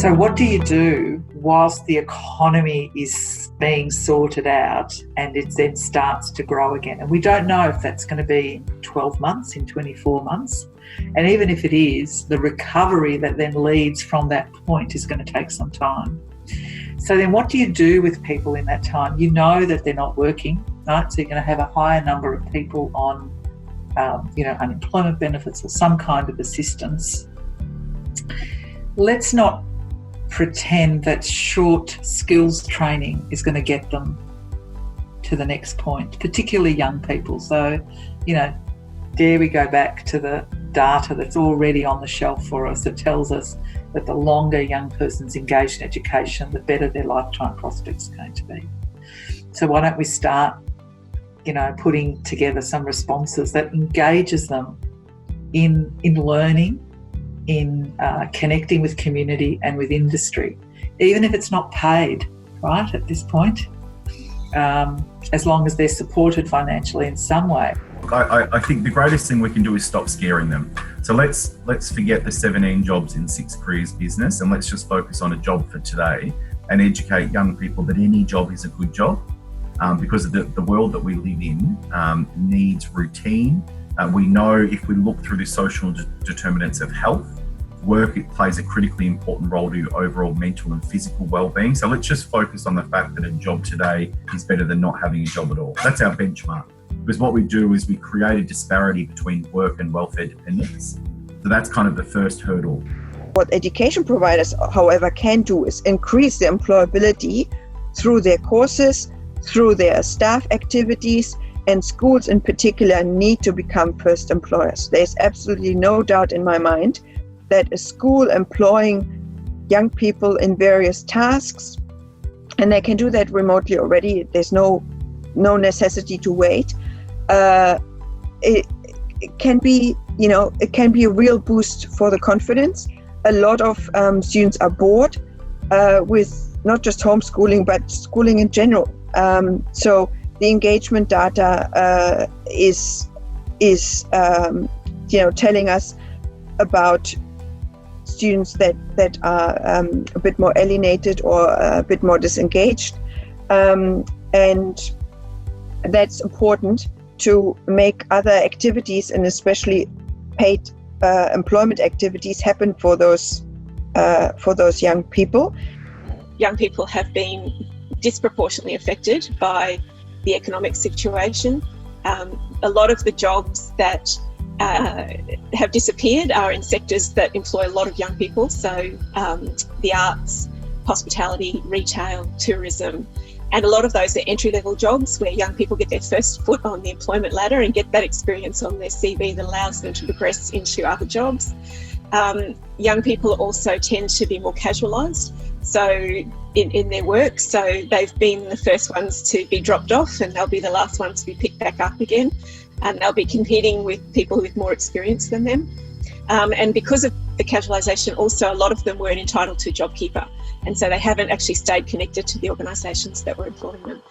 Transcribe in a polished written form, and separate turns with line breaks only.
So what do you do whilst the economy is being sorted out and it then starts to grow again? And we don't know if that's going to be in 12 months, in 24 months. And even if it is, the recovery that then leads from that point is going to take some time. So then what do you do with people in that time? You know that they're not working, right? So you're going to have a higher number of people on, unemployment benefits or some kind of assistance. Let's not pretend that short skills training is going to get them to the next point, particularly young people. So, dare we go back to the data that's already on the shelf for us that tells us that the longer a young person's engaged in education, the better their lifetime prospects are going to be. So why don't we start, putting together some responses that engages them in learning, in connecting with community and with industry, even if it's not paid, right, at this point, as long as they're supported financially in some way.
I think the greatest thing we can do is stop scaring them. So let's forget the 17 jobs in 6 careers business, and let's just focus on a job for today and educate young people that any job is a good job, because the world that we live in needs routine. We know if we look through the social determinants of health, work, it plays a critically important role to your overall mental and physical well-being. So let's just focus on the fact that a job today is better than not having a job at all. That's our benchmark. Because what we do is we create a disparity between work and welfare dependence. So that's kind of the first hurdle.
What education providers, however, can do is increase the employability through their courses, through their staff activities, and schools in particular need to become first employers. There's absolutely no doubt in my mind that a school employing young people in various tasks, and they can do that remotely already, there's no necessity to wait. It can be, it can be a real boost for the confidence. A lot of students are bored with not just homeschooling, but schooling in general. So the engagement data is telling us about students that are a bit more alienated or a bit more disengaged, and that's important to make other activities and especially paid employment activities happen for those young people.
Young people have been disproportionately affected by the economic situation. A lot of the jobs that have disappeared are in sectors that employ a lot of young people. So the arts, hospitality, retail, tourism, and a lot of those are entry-level jobs where young people get their first foot on the employment ladder and get that experience on their CV that allows them to progress into other jobs. Young people also tend to be more casualised, so in their work, so they've been the first ones to be dropped off and they'll be the last ones to be picked back up again, and they'll be competing with people with more experience than them. And because of the casualisation, also a lot of them weren't entitled to JobKeeper, and so they haven't actually stayed connected to the organisations that were employing them.